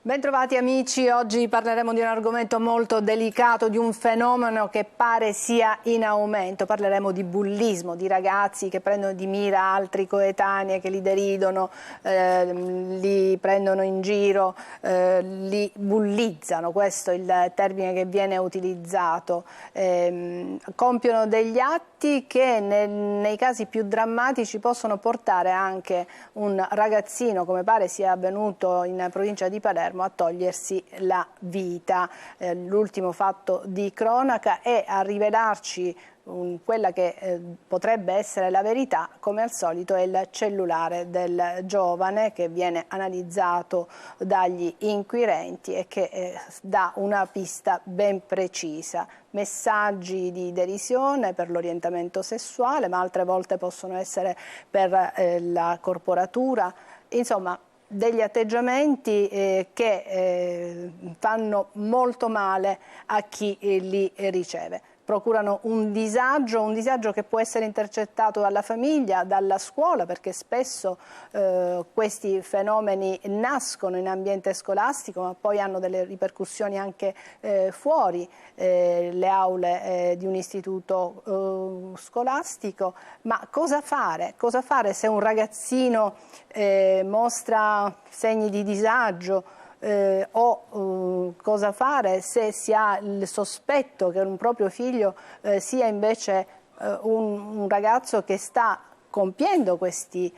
Bentrovati amici, oggi parleremo di un argomento molto delicato, di un fenomeno che pare sia in aumento. Parleremo di bullismo, di ragazzi che prendono di mira altri coetanei, che li deridono, li prendono in giro, li bullizzano, questo è il termine che viene utilizzato. Compiono degli atti che nei casi più drammatici possono portare anche un ragazzino, come pare sia avvenuto in provincia di Palermo, a togliersi la vita. L'ultimo fatto di cronaca è a rivelarci quella che potrebbe essere la verità, come al solito è il cellulare del giovane che viene analizzato dagli inquirenti e che dà una pista ben precisa. Messaggi di derisione per l'orientamento sessuale, ma altre volte possono essere per la corporatura, insomma degli atteggiamenti che fanno molto male a chi li riceve. Procurano un disagio che può essere intercettato dalla famiglia, dalla scuola, perché spesso questi fenomeni nascono in ambiente scolastico ma poi hanno delle ripercussioni anche fuori le aule di un istituto scolastico. Ma cosa fare? Cosa fare se un ragazzino mostra segni di disagio? O cosa fare se si ha il sospetto che un proprio figlio sia invece un ragazzo che sta compiendo questi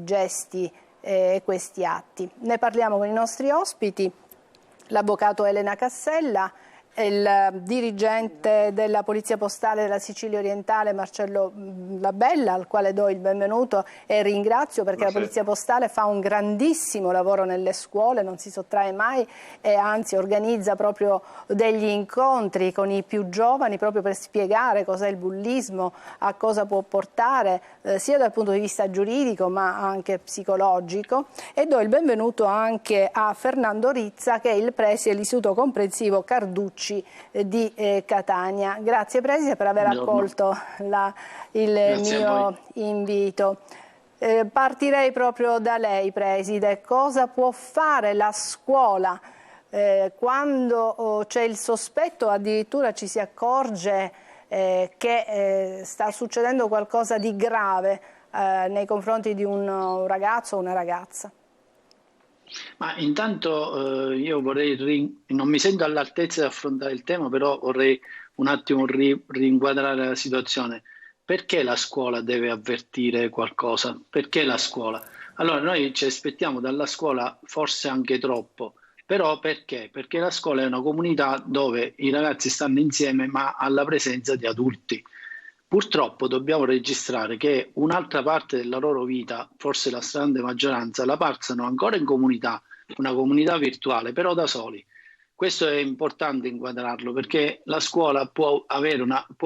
gesti e questi atti. Ne parliamo con i nostri ospiti, l'avvocato Elena Cassella, il dirigente della Polizia Postale della Sicilia Orientale Marcello Labella, al quale do il benvenuto e ringrazio perché la Polizia Postale fa un grandissimo lavoro nelle scuole, non si sottrae mai e anzi organizza proprio degli incontri con i più giovani proprio per spiegare cos'è il bullismo, a cosa può portare sia dal punto di vista giuridico ma anche psicologico, e do il benvenuto anche a Fernando Rizza, che è il preside dell'Istituto Comprensivo Carducci di Catania. Grazie preside per aver accolto il mio invito. Partirei proprio da lei preside. Cosa può fare la scuola quando c'è il sospetto, addirittura ci si accorge che sta succedendo qualcosa di grave nei confronti di un ragazzo o una ragazza? Ma intanto io vorrei, non mi sento all'altezza di affrontare il tema, però vorrei un attimo rinquadrare la situazione. Perché la scuola deve avvertire qualcosa? Perché la scuola? Allora, noi ci aspettiamo dalla scuola forse anche troppo, però perché? Perché la scuola è una comunità dove i ragazzi stanno insieme, ma alla presenza di adulti. Purtroppo dobbiamo registrare che un'altra parte della loro vita, forse la stragrande maggioranza, la passano ancora in comunità, una comunità virtuale, però da soli. Questo è importante inquadrarlo perché la scuola può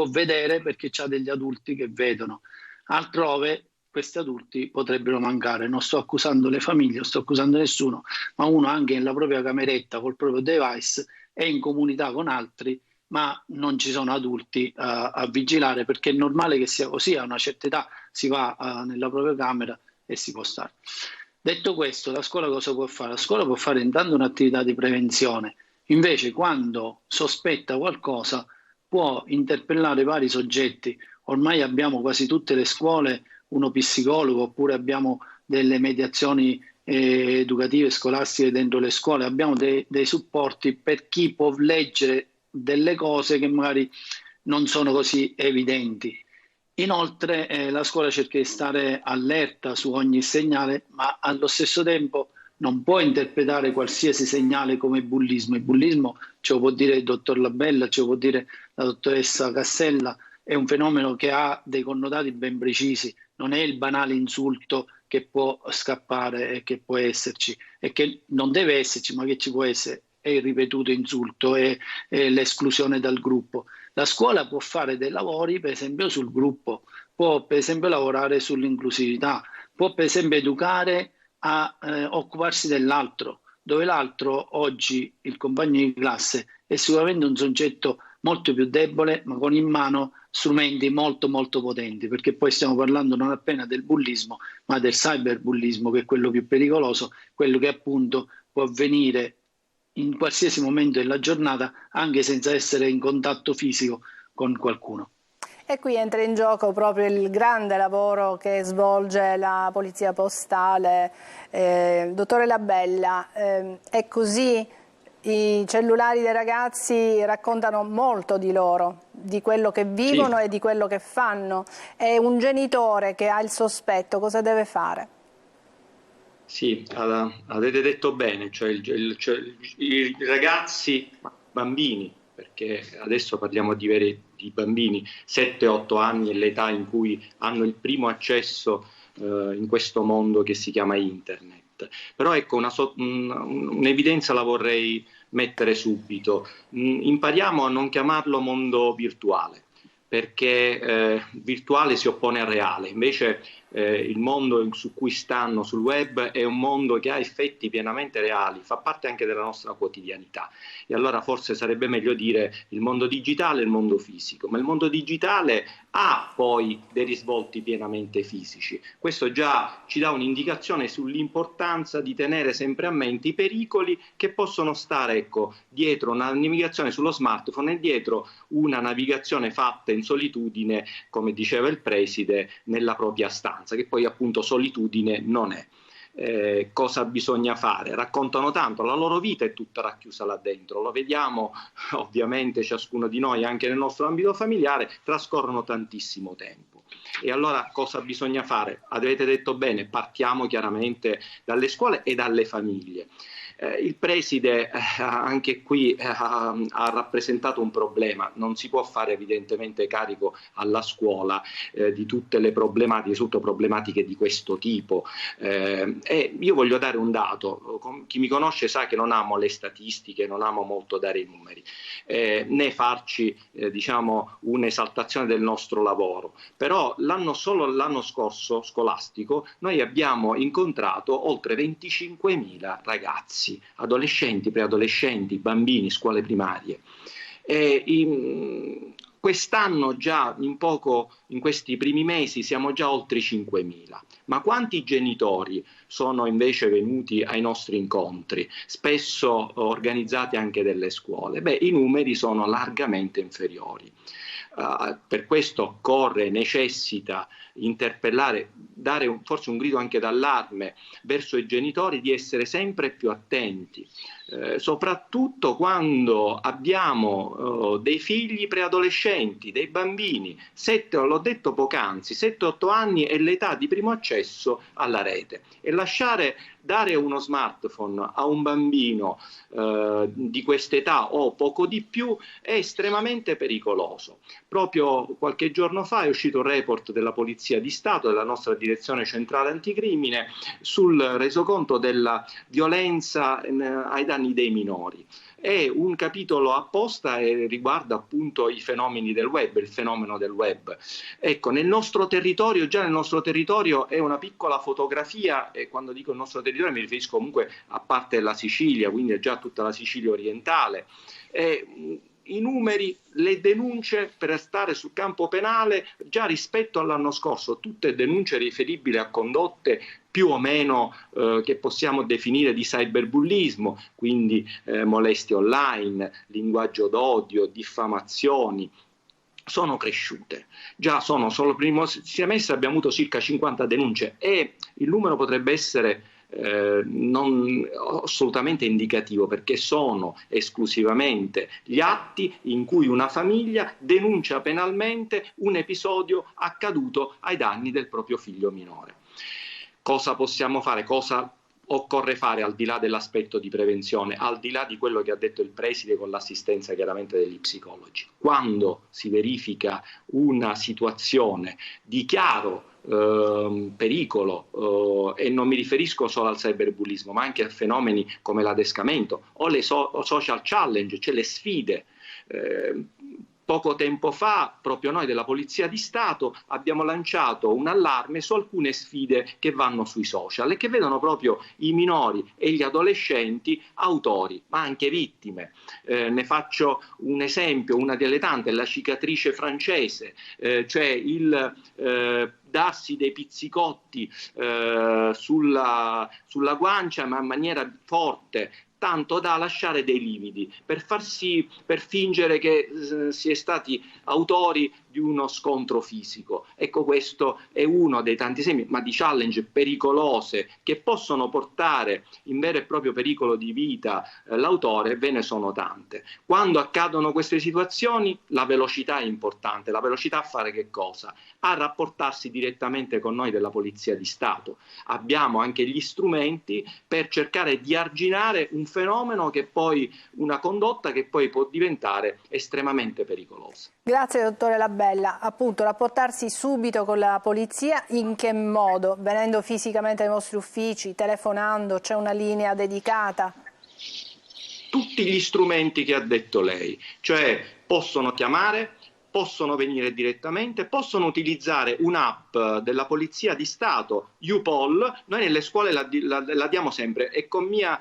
vedere perché c'ha degli adulti che vedono. Altrove questi adulti potrebbero mancare. Non sto accusando le famiglie, non sto accusando nessuno, ma uno anche nella propria cameretta col proprio device è in comunità con altri, ma non ci sono adulti a vigilare, perché è normale che sia così. A una certa età si va nella propria camera e si può stare. Detto questo, la scuola cosa può fare? La scuola può fare intanto un'attività di prevenzione, invece quando sospetta qualcosa può interpellare vari soggetti. Ormai abbiamo quasi tutte le scuole uno psicologo, oppure abbiamo delle mediazioni educative scolastiche dentro le scuole, abbiamo dei supporti per chi può leggere delle cose che magari non sono così evidenti. Inoltre la scuola cerca di stare allerta su ogni segnale, ma allo stesso tempo non può interpretare qualsiasi segnale come bullismo. Il bullismo, ce lo può dire il dottor Labella, ce lo può dire la dottoressa Cassella, è un fenomeno che ha dei connotati ben precisi, non è il banale insulto che può scappare e che può esserci e che non deve esserci, ma che ci può essere. È il ripetuto insulto, è l'esclusione dal gruppo. La scuola può fare dei lavori, per esempio, sul gruppo, può per esempio lavorare sull'inclusività, può per esempio educare a occuparsi dell'altro, dove l'altro oggi, il compagno di classe, è sicuramente un soggetto molto più debole, ma con in mano strumenti molto molto potenti, perché poi stiamo parlando non appena del bullismo, ma del cyberbullismo, che è quello più pericoloso, quello che appunto può avvenire in qualsiasi momento della giornata, anche senza essere in contatto fisico con qualcuno. E qui entra in gioco proprio il grande lavoro che svolge la Polizia Postale. Dottore Labella, è così? I cellulari dei ragazzi raccontano molto di loro, di quello che vivono Sì. e di quello che fanno. E un genitore che ha il sospetto cosa deve fare? Sì, avete detto bene, cioè i ragazzi, bambini, perché adesso parliamo di bambini, 7-8 anni è l'età in cui hanno il primo accesso in questo mondo che si chiama internet. Però ecco, un'evidenza la vorrei mettere subito. Impariamo a non chiamarlo mondo virtuale, perché virtuale si oppone al reale, invece il mondo su cui stanno sul web è un mondo che ha effetti pienamente reali, fa parte anche della nostra quotidianità. E allora forse sarebbe meglio dire il mondo digitale e il mondo fisico, ma il mondo digitale ha poi dei risvolti pienamente fisici. Questo già ci dà un'indicazione sull'importanza di tenere sempre a mente i pericoli che possono stare, ecco, dietro una navigazione sullo smartphone e dietro una navigazione fatta in solitudine, come diceva il preside, nella propria stanza, che poi appunto solitudine non è. Cosa bisogna fare? Raccontano tanto, la loro vita è tutta racchiusa là dentro, lo vediamo ovviamente ciascuno di noi anche nel nostro ambito familiare, trascorrono tantissimo tempo. E allora cosa bisogna fare? Avete detto bene, partiamo chiaramente dalle scuole e dalle famiglie. Il preside anche qui ha rappresentato un problema, non si può fare evidentemente carico alla scuola di tutte le problematiche, soprattutto problematiche di questo tipo. E io voglio dare un dato, chi mi conosce sa che non amo le statistiche, non amo molto dare i numeri, né farci diciamo un'esaltazione del nostro lavoro, però solo l'anno scorso scolastico noi abbiamo incontrato oltre 25.000 ragazzi, adolescenti, preadolescenti, bambini, scuole primarie. Quest'anno già in questi primi mesi siamo già oltre 5.000. Ma quanti genitori sono invece venuti ai nostri incontri, spesso organizzati anche dalle scuole? Beh, i numeri sono largamente inferiori. Per questo necessita interpellare, dare forse un grido anche d'allarme verso i genitori di essere sempre più attenti, soprattutto quando abbiamo dei figli preadolescenti, dei bambini, l'ho detto poc'anzi, 7-8 anni è l'età di primo accesso alla rete, e dare uno smartphone a un bambino di quest'età o poco di più è estremamente pericoloso. Proprio qualche giorno fa è uscito un report della Polizia di Stato, della nostra Direzione Centrale Anticrimine, sul resoconto della violenza ai danni dei minori. È un capitolo apposta e riguarda appunto i fenomeni del web, il fenomeno del web. Ecco, nel nostro territorio è una piccola fotografia, e quando dico il nostro territorio mi riferisco comunque a parte la Sicilia, quindi è già tutta la Sicilia orientale. I numeri, le denunce per stare sul campo penale già rispetto all'anno scorso, tutte denunce riferibili a condotte più o meno che possiamo definire di cyberbullismo, quindi molestie online, linguaggio d'odio, diffamazioni, sono cresciute. Già solo il primo semestre abbiamo avuto circa 50 denunce e il numero potrebbe essere non assolutamente indicativo, perché sono esclusivamente gli atti in cui una famiglia denuncia penalmente un episodio accaduto ai danni del proprio figlio minore. Cosa possiamo fare? Cosa occorre fare al di là dell'aspetto di prevenzione, al di là di quello che ha detto il preside con l'assistenza chiaramente degli psicologi? Quando si verifica una situazione di chiaro pericolo, e non mi riferisco solo al cyberbullismo ma anche a fenomeni come l'adescamento o le social challenge, cioè le sfide. Poco tempo fa proprio noi della Polizia di Stato abbiamo lanciato un allarme su alcune sfide che vanno sui social e che vedono proprio i minori e gli adolescenti autori, ma anche vittime. Ne faccio un esempio, una delle tante, la cicatrice francese, cioè il darsi dei pizzicotti sulla guancia, ma in maniera forte, tanto da lasciare dei lividi, per fingere che si è stati autori di uno scontro fisico. Ecco, questo è uno dei tanti esempi, ma di challenge pericolose che possono portare in vero e proprio pericolo di vita l'autore, ve ne sono tante. Quando accadono queste situazioni, la velocità è importante. La velocità a fare che cosa? A rapportarsi direttamente con noi della Polizia di Stato. Abbiamo anche gli strumenti per cercare di arginare un fenomeno che poi, una condotta che poi può diventare estremamente pericolosa. Grazie dottore Labella. Appunto, rapportarsi subito con la polizia, in che modo? Venendo fisicamente ai vostri uffici, telefonando, c'è una linea dedicata? Tutti gli strumenti che ha detto lei, cioè possono chiamare, possono venire direttamente, possono utilizzare un'app della Polizia di Stato, UPOL. Noi nelle scuole la diamo sempre, e con mia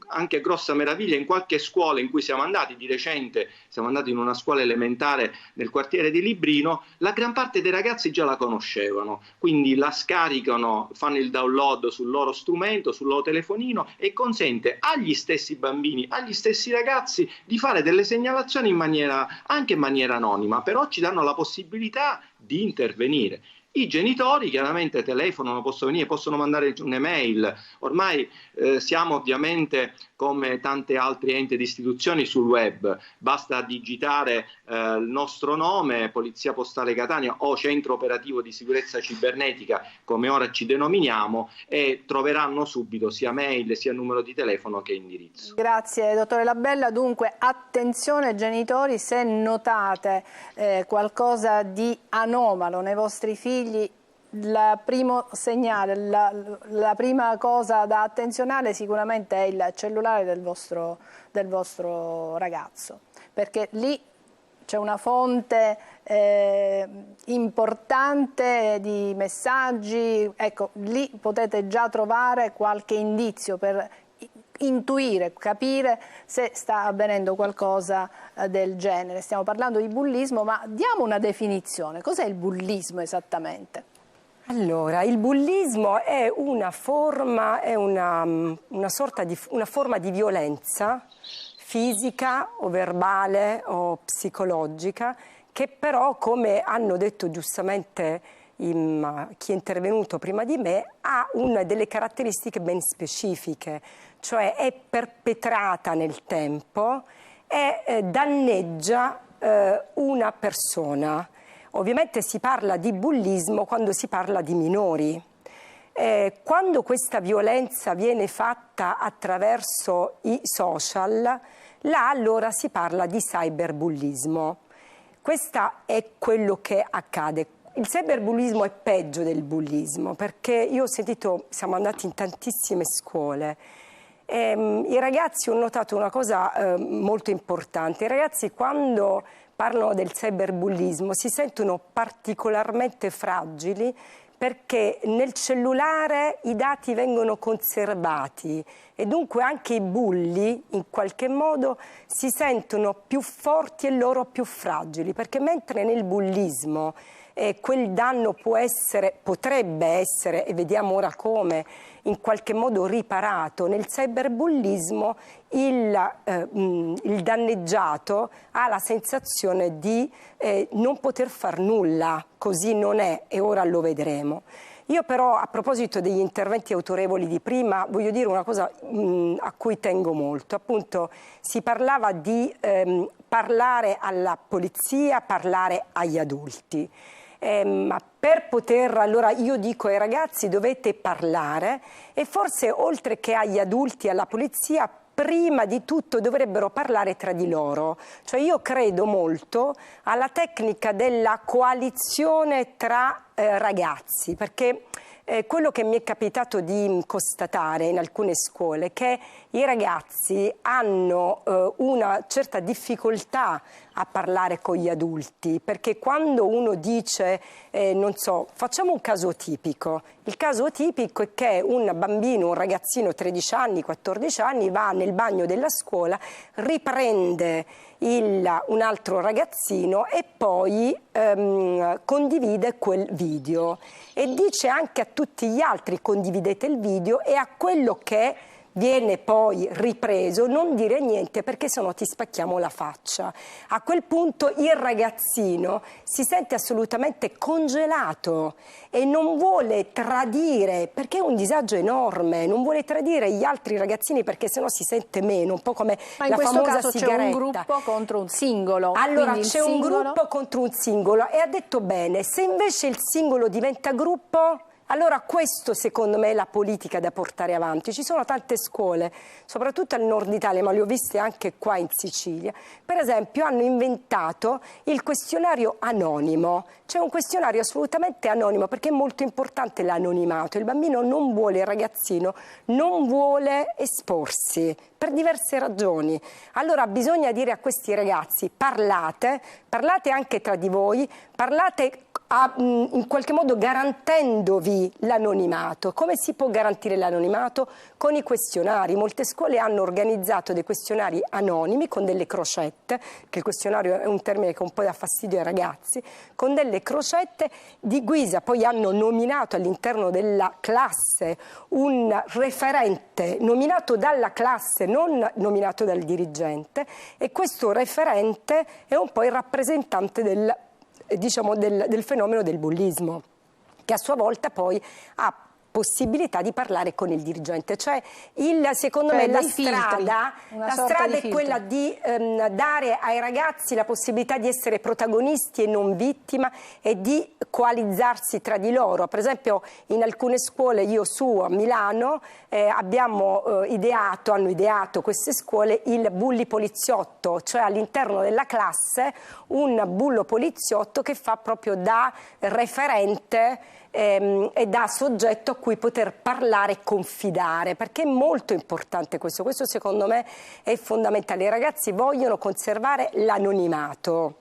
anche grossa meraviglia in qualche scuola in cui siamo andati di recente, siamo andati in una scuola elementare nel quartiere di Librino, la gran parte dei ragazzi già la conoscevano, quindi la scaricano, fanno il download sul loro strumento, sul loro telefonino, e consente agli stessi bambini, agli stessi ragazzi di fare delle segnalazioni anche in maniera anonima, però ci danno la possibilità di intervenire. I genitori chiaramente telefonano, possono venire, possono mandare un'email. Ormai siamo ovviamente, come tanti altri enti ed istituzioni, sul web. Basta digitare il nostro nome, Polizia Postale Catania o Centro Operativo di Sicurezza Cibernetica, come ora ci denominiamo, e troveranno subito sia mail, sia numero di telefono che indirizzo. Grazie dottore Labella. Dunque attenzione genitori, se notate qualcosa di anomalo nei vostri figli, il primo segnale, la prima cosa da attenzionare sicuramente è il cellulare del vostro ragazzo, perché lì c'è una fonte importante di messaggi. Ecco, lì potete già trovare qualche indizio per intuire, capire se sta avvenendo qualcosa del genere. Stiamo parlando di bullismo, ma diamo una definizione. Cos'è il bullismo esattamente? Allora, il bullismo è una forma di violenza fisica o verbale o psicologica, che però, come hanno detto giustamente chi è intervenuto prima di me, ha una delle caratteristiche ben specifiche, cioè è perpetrata nel tempo e danneggia una persona. Ovviamente si parla di bullismo quando si parla di minori. Quando questa violenza viene fatta attraverso i social, là allora si parla di cyberbullismo. Questo è quello che accade. Il cyberbullismo è peggio del bullismo, perché io ho sentito, siamo andati in tantissime scuole, i ragazzi, ho notato una cosa molto importante: i ragazzi quando parlano del cyberbullismo si sentono particolarmente fragili, perché nel cellulare i dati vengono conservati e dunque anche i bulli in qualche modo si sentono più forti e loro più fragili, perché mentre nel bullismo quel danno potrebbe essere, e vediamo ora come, in qualche modo riparato, nel cyberbullismo il danneggiato ha la sensazione di non poter far nulla. Così non è, e ora lo vedremo. Io però, a proposito degli interventi autorevoli di prima, voglio dire una cosa a cui tengo molto. Appunto, si parlava di parlare alla polizia, parlare agli adulti. Ma per poter, allora io dico ai ragazzi: dovete parlare, e forse oltre che agli adulti e alla polizia, prima di tutto dovrebbero parlare tra di loro. Cioè io credo molto alla tecnica della coalizione tra ragazzi, perché quello che mi è capitato di constatare in alcune scuole è che i ragazzi hanno una certa difficoltà a parlare con gli adulti, perché quando uno dice, non so, facciamo un caso tipico. Il caso tipico è che un bambino, un ragazzino 13 anni, 14 anni, va nel bagno della scuola, riprende un altro ragazzino e poi condivide quel video e dice anche a tutti gli altri: condividete il video, e a quello che viene poi ripreso, non dire niente perché sennò ti spacchiamo la faccia. A quel punto il ragazzino si sente assolutamente congelato e non vuole tradire, perché è un disagio enorme, non vuole tradire gli altri ragazzini perché sennò si sente meno, un po' come ma in la questo famosa caso sigaretta. c'è un gruppo contro un singolo. Allora c'è un gruppo contro un singolo e ha detto bene, se invece il singolo diventa gruppo, allora questo secondo me è la politica da portare avanti. Ci sono tante scuole, soprattutto al nord Italia, ma le ho viste anche qua in Sicilia. Per esempio hanno inventato il questionario anonimo. C'è un questionario assolutamente anonimo perché è molto importante l'anonimato. Il bambino non vuole, il ragazzino non vuole esporsi per diverse ragioni. Allora bisogna dire a questi ragazzi: parlate anche tra di voi, parlate in qualche modo garantendovi l'anonimato. Come si può garantire l'anonimato? Con i questionari. Molte scuole hanno organizzato dei questionari anonimi con delle crocette, che il questionario è un termine che un po' dà fastidio ai ragazzi, con delle crocette di guisa. Poi hanno nominato all'interno della classe un referente nominato dalla classe, non nominato dal dirigente, e questo referente è un po' il rappresentante del fenomeno del bullismo, che a sua volta poi ha possibilità di parlare con il dirigente. Cioè secondo me la strada è quella di dare ai ragazzi la possibilità di essere protagonisti e non vittima e di coalizzarsi tra di loro. Per esempio in alcune scuole, io a Milano, hanno ideato queste scuole il bulli poliziotto, cioè all'interno della classe un bullo poliziotto che fa proprio da referente e da soggetto a cui poter parlare e confidare, perché è molto importante questo secondo me è fondamentale. I ragazzi vogliono conservare l'anonimato.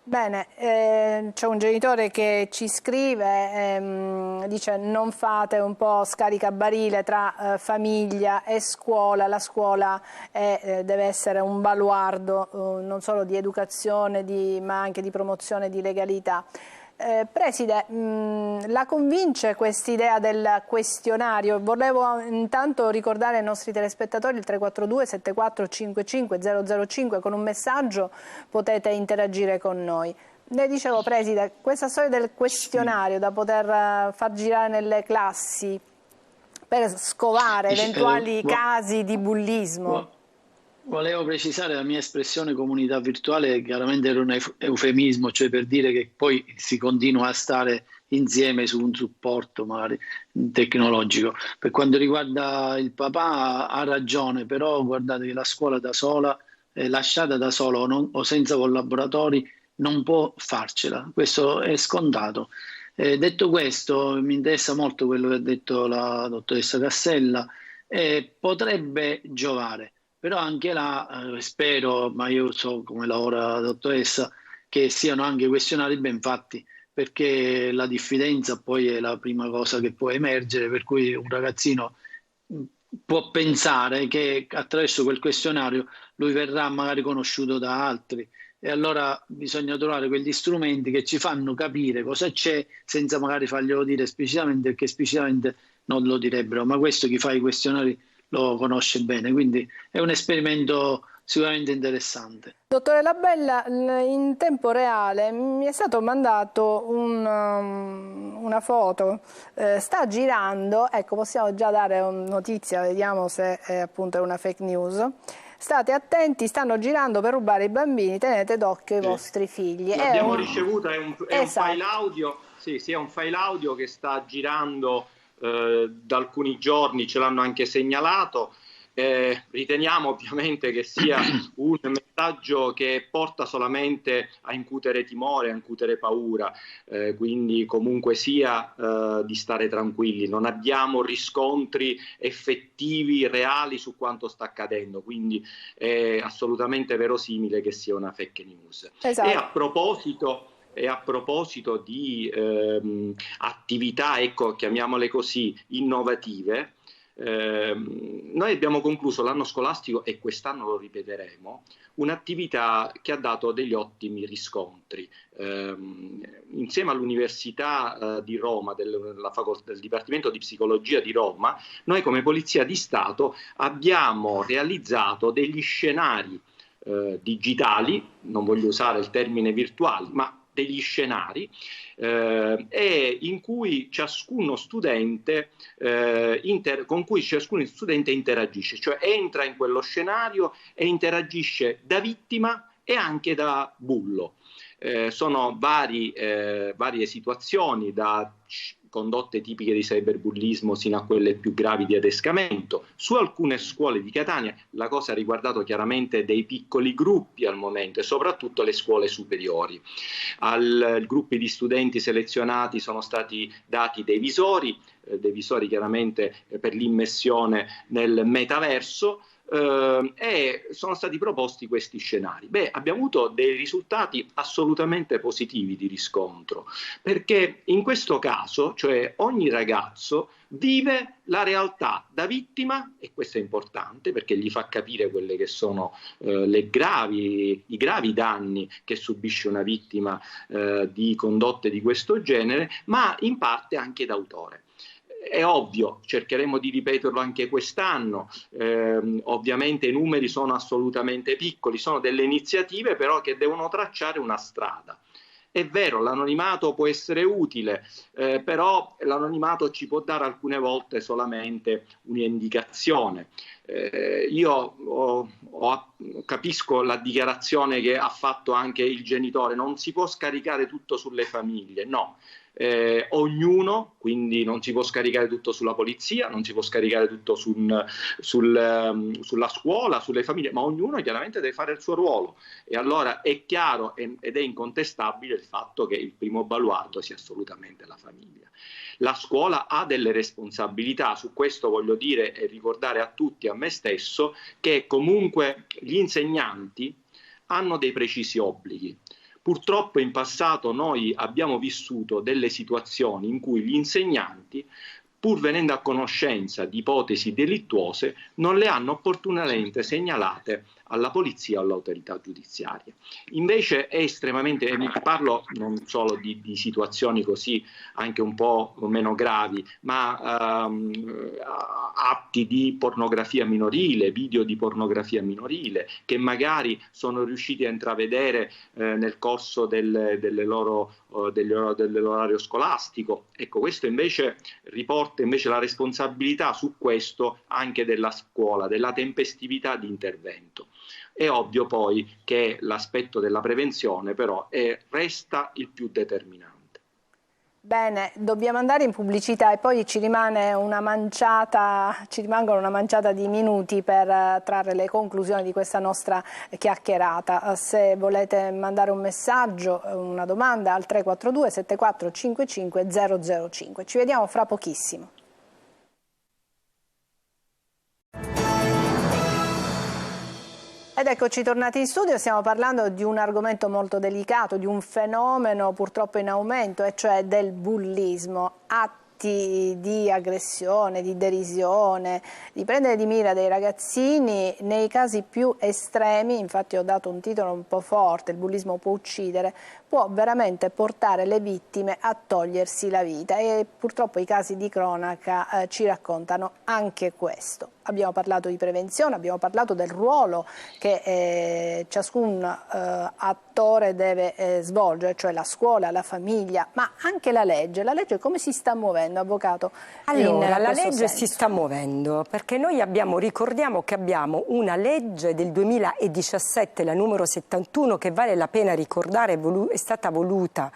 Bene, c'è un genitore che ci scrive, dice: non fate un po' scaricabarile tra famiglia e scuola, la scuola deve essere un baluardo non solo di educazione ma anche di promozione di legalità. Preside, la convince quest'idea del questionario? Volevo intanto ricordare ai nostri telespettatori il 342 7455 005, con un messaggio potete interagire con noi. Ne dicevo, Preside, questa storia del questionario da poter far girare nelle classi per scovare eventuali casi di bullismo. Volevo precisare la mia espressione comunità virtuale, chiaramente era un eufemismo, cioè per dire che poi si continua a stare insieme su un supporto magari tecnologico. Per quanto riguarda il papà ha ragione, però guardate che la scuola da sola, lasciata da sola o senza collaboratori, non può farcela, questo è scontato. Detto questo, mi interessa molto quello che ha detto la dottoressa Cassella, potrebbe giovare. Però anche là spero, ma io so come lavora la dottoressa, che siano anche questionari ben fatti, perché la diffidenza poi è la prima cosa che può emergere, per cui un ragazzino può pensare che attraverso quel questionario lui verrà magari conosciuto da altri, e allora bisogna trovare quegli strumenti che ci fanno capire cosa c'è senza magari farglielo dire esplicitamente, perché esplicitamente non lo direbbero, ma questo chi fa i questionari lo conosce bene, quindi è un esperimento sicuramente interessante. Dottore Labella, in tempo reale mi è stato mandato una foto, sta girando, ecco, possiamo già dare una notizia, vediamo se appunto è una fake news. State attenti, stanno girando per rubare i bambini, tenete d'occhio i vostri figli. L'abbiamo ricevuta, è un file audio, sì, è un file audio che sta girando da alcuni giorni, ce l'hanno anche segnalato. Riteniamo ovviamente che sia un messaggio che porta solamente a incutere timore, a incutere paura, quindi comunque sia di stare tranquilli, non abbiamo riscontri effettivi, reali su quanto sta accadendo, quindi è assolutamente verosimile che sia una fake news. Esatto. E a proposito di attività, ecco, chiamiamole così, innovative, Noi abbiamo concluso l'anno scolastico, e quest'anno lo ripeteremo, un'attività che ha dato degli ottimi riscontri. Insieme all'Università di Roma, del Dipartimento di Psicologia di Roma, noi come Polizia di Stato abbiamo realizzato degli scenari digitali, non voglio usare il termine virtuali, ma degli scenari e in cui ciascuno studente con cui ciascuno studente interagisce, cioè entra in quello scenario e interagisce da vittima e anche da bullo. Sono varie situazioni, da condotte tipiche di cyberbullismo sino a quelle più gravi di adescamento. Su alcune scuole di Catania la cosa ha riguardato chiaramente dei piccoli gruppi al momento, e soprattutto le scuole superiori. Ai gruppi di studenti selezionati sono stati dati dei visori chiaramente per l'immersione nel metaverso, e sono stati proposti questi scenari. Abbiamo avuto dei risultati assolutamente positivi di riscontro, perché in questo caso, cioè, ogni ragazzo vive la realtà da vittima, e questo è importante perché gli fa capire quelle che sono i gravi danni che subisce una vittima di condotte di questo genere, ma in parte anche d'autore. È ovvio, cercheremo di ripeterlo anche quest'anno, ovviamente i numeri sono assolutamente piccoli, sono delle iniziative però che devono tracciare una strada. È vero, l'anonimato può essere utile, però l'anonimato ci può dare alcune volte solamente un'indicazione. Io capisco la dichiarazione che ha fatto anche il genitore: non si può scaricare tutto sulle famiglie, no. Ognuno, quindi non si può scaricare tutto sulla polizia, non si può scaricare tutto sulla scuola, sulle famiglie, ma ognuno chiaramente deve fare il suo ruolo. E allora è chiaro ed è incontestabile il fatto che il primo baluardo sia assolutamente la famiglia. La scuola ha delle responsabilità, su questo voglio dire e ricordare a tutti, a me stesso, che comunque gli insegnanti hanno dei precisi obblighi. Purtroppo in passato noi abbiamo vissuto delle situazioni in cui gli insegnanti, pur venendo a conoscenza di ipotesi delittuose, non le hanno opportunamente segnalate alla polizia o all'autorità giudiziaria. Invece è estremamente, parlo non solo di situazioni così anche un po' meno gravi, ma atti di pornografia minorile, video di pornografia minorile, che magari sono riusciti a intravedere nel corso dell'orario scolastico. Ecco, questo invece riporta la responsabilità su questo anche della scuola, della tempestività di intervento. È ovvio poi che l'aspetto della prevenzione però resta il più determinante. Bene, dobbiamo andare in pubblicità e poi ci rimangono una manciata di minuti per trarre le conclusioni di questa nostra chiacchierata. Se volete mandare un messaggio, una domanda al 342 7455 005. Ci vediamo fra pochissimo. Ed eccoci tornati in studio, stiamo parlando di un argomento molto delicato, di un fenomeno purtroppo in aumento, e cioè del bullismo. Atti di aggressione, di derisione, di prendere di mira dei ragazzini nei casi più estremi. Infatti ho dato un titolo un po' forte: il bullismo può uccidere, può veramente portare le vittime a togliersi la vita, e purtroppo i casi di cronaca ci raccontano anche questo. Abbiamo parlato di prevenzione, abbiamo parlato del ruolo che ciascun attore deve svolgere, cioè la scuola, la famiglia, ma anche la legge. La legge come si sta muovendo, avvocato? Allora, la legge si sta muovendo perché noi ricordiamo che abbiamo una legge del 2017, la numero 71, che vale la pena ricordare, è stata voluta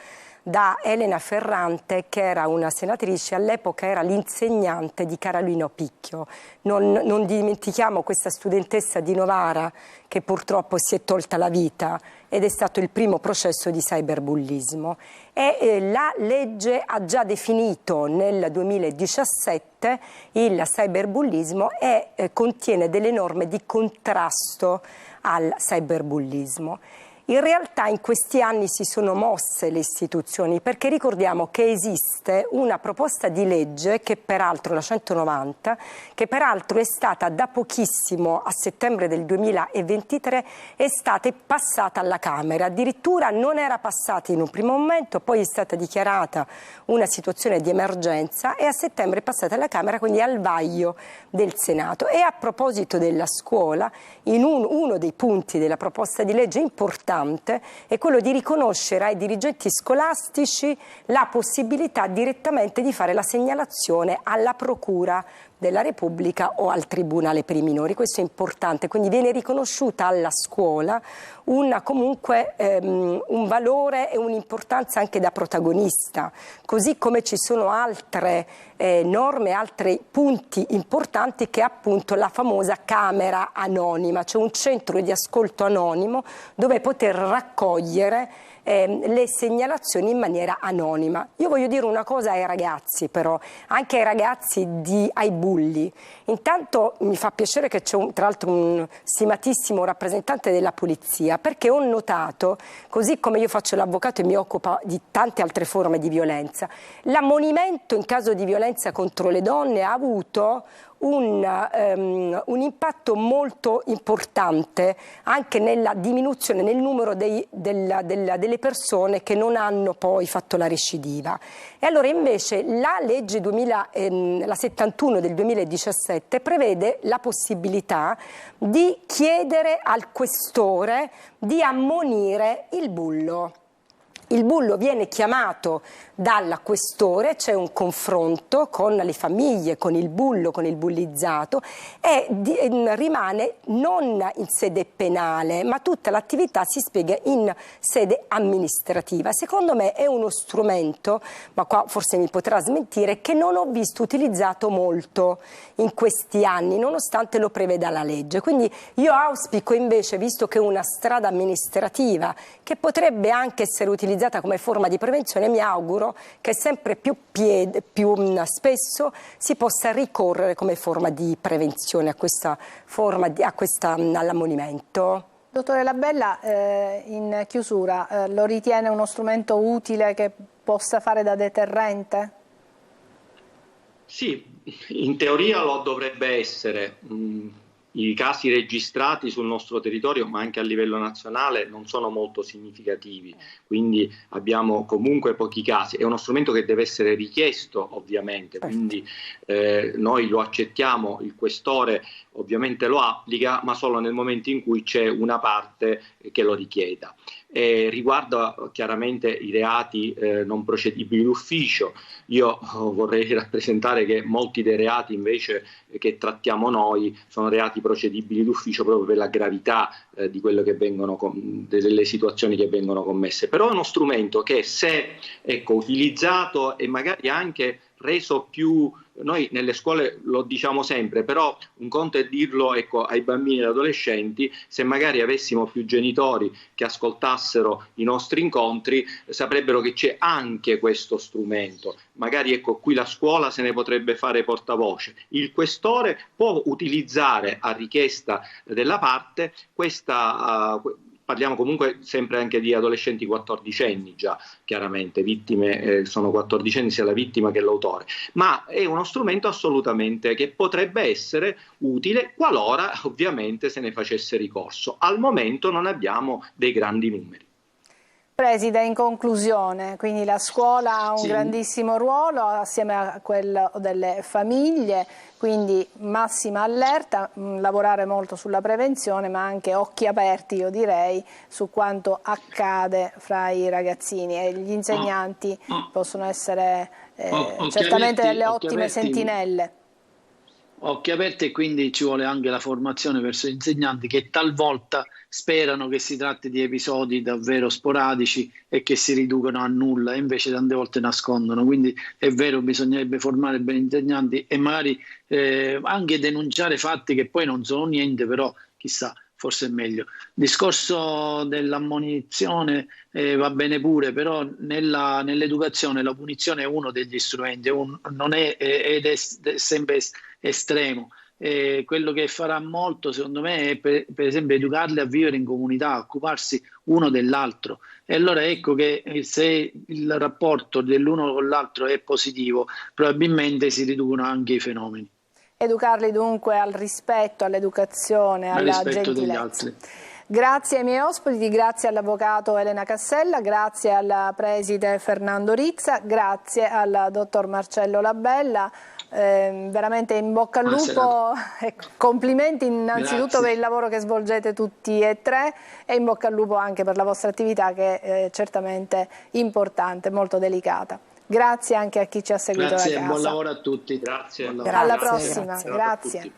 da Elena Ferrante, che era una senatrice, all'epoca era l'insegnante di Carolino Picchio. Non dimentichiamo questa studentessa di Novara che purtroppo si è tolta la vita, ed è stato il primo processo di cyberbullismo. La legge ha già definito nel 2017 il cyberbullismo e contiene delle norme di contrasto al cyberbullismo. In realtà in questi anni si sono mosse le istituzioni, perché ricordiamo che esiste una proposta di legge, che peraltro la 190, che peraltro è stata da pochissimo, a settembre del 2023, è stata passata alla Camera. Addirittura non era passata in un primo momento, poi è stata dichiarata una situazione di emergenza e a settembre è passata alla Camera, quindi al vaglio del Senato. E a proposito della scuola, in uno dei punti della proposta di legge importante è quello di riconoscere ai dirigenti scolastici la possibilità direttamente di fare la segnalazione alla Procura della Repubblica o al Tribunale per i minori. Questo è importante, quindi viene riconosciuta alla scuola comunque un valore e un'importanza anche da protagonista, così come ci sono altre norme, altri punti importanti, che è appunto la famosa Camera Anonima, cioè un centro di ascolto anonimo dove poter raccogliere le segnalazioni in maniera anonima. Io voglio dire una cosa ai ragazzi, però, anche ai ragazzi ai bulli. Intanto mi fa piacere che c'è tra l'altro un stimatissimo rappresentante della polizia, perché ho notato, così come io faccio l'avvocato e mi occupo di tante altre forme di violenza, l'ammonimento in caso di violenza contro le donne ha avuto un impatto molto importante anche nella diminuzione nel numero delle persone che non hanno poi fatto la recidiva. E allora invece la legge la 71 del 2017 prevede la possibilità di chiedere al questore di ammonire il bullo. Il bullo viene chiamato dal questore, c'è un confronto con le famiglie, con il bullo, con il bullizzato, e rimane non in sede penale, ma tutta l'attività si spiega in sede amministrativa. Secondo me è uno strumento, ma qua forse mi potrà smentire, che non ho visto utilizzato molto in questi anni, nonostante lo preveda la legge. Quindi io auspico invece, visto che è una strada amministrativa che potrebbe anche essere utilizzata come forma di prevenzione, mi auguro che sempre più spesso si possa ricorrere come forma di prevenzione all'ammonimento. Dottore Labella, in chiusura, lo ritiene uno strumento utile che possa fare da deterrente? Sì, in teoria lo dovrebbe essere. I casi registrati sul nostro territorio, ma anche a livello nazionale, non sono molto significativi, quindi abbiamo comunque pochi casi. È uno strumento che deve essere richiesto, ovviamente, quindi noi lo accettiamo, il questore ovviamente lo applica, ma solo nel momento in cui c'è una parte che lo richieda. Riguarda chiaramente i reati non procedibili d'ufficio. Io vorrei rappresentare che molti dei reati invece che trattiamo noi sono reati procedibili d'ufficio proprio per la gravità di quello che delle situazioni che vengono commesse. Però è uno strumento che, se utilizzato e magari anche reso più, noi nelle scuole lo diciamo sempre, però un conto è dirlo ai bambini e adolescenti, se magari avessimo più genitori che ascoltassero i nostri incontri, saprebbero che c'è anche questo strumento. Magari qui la scuola se ne potrebbe fare portavoce. Il questore può utilizzare a richiesta della parte questa parliamo comunque sempre anche di adolescenti 14enni già, chiaramente, vittime sono 14enni sia la vittima che l'autore, ma è uno strumento assolutamente che potrebbe essere utile qualora ovviamente se ne facesse ricorso. Al momento non abbiamo dei grandi numeri. Preside, in conclusione, quindi la scuola ha un grandissimo ruolo assieme a quello delle famiglie, quindi massima allerta, lavorare molto sulla prevenzione, ma anche occhi aperti, io direi, su quanto accade fra i ragazzini, e gli insegnanti possono essere certamente delle ottime sentinelle. Occhi aperti, e quindi ci vuole anche la formazione verso gli insegnanti, che talvolta sperano che si tratti di episodi davvero sporadici e che si riducono a nulla, e invece tante volte nascondono. Quindi è vero, bisognerebbe formare bene gli insegnanti e magari anche denunciare fatti che poi non sono niente, però chissà, forse è meglio. Il discorso dell'ammonizione va bene pure, però nell'educazione la punizione è uno degli strumenti, non è ed è sempre estremo. quello che farà molto secondo me è per esempio educarli a vivere in comunità, occuparsi uno dell'altro, e allora ecco che se il rapporto dell'uno con l'altro è positivo probabilmente si riducono anche i fenomeni. Educarli dunque al rispetto, all'educazione, alla gentilezza. Grazie ai miei ospiti, grazie all'avvocato Elena Cassella, grazie al preside Fernando Rizza, grazie al dottor Marcello Labella. Veramente in bocca al lupo e complimenti innanzitutto per il lavoro che svolgete tutti e tre, e in bocca al lupo anche per la vostra attività, che è certamente importante, molto delicata. Grazie anche a chi ci ha seguito da casa. Grazie, buon lavoro a tutti. Grazie. Alla prossima, grazie.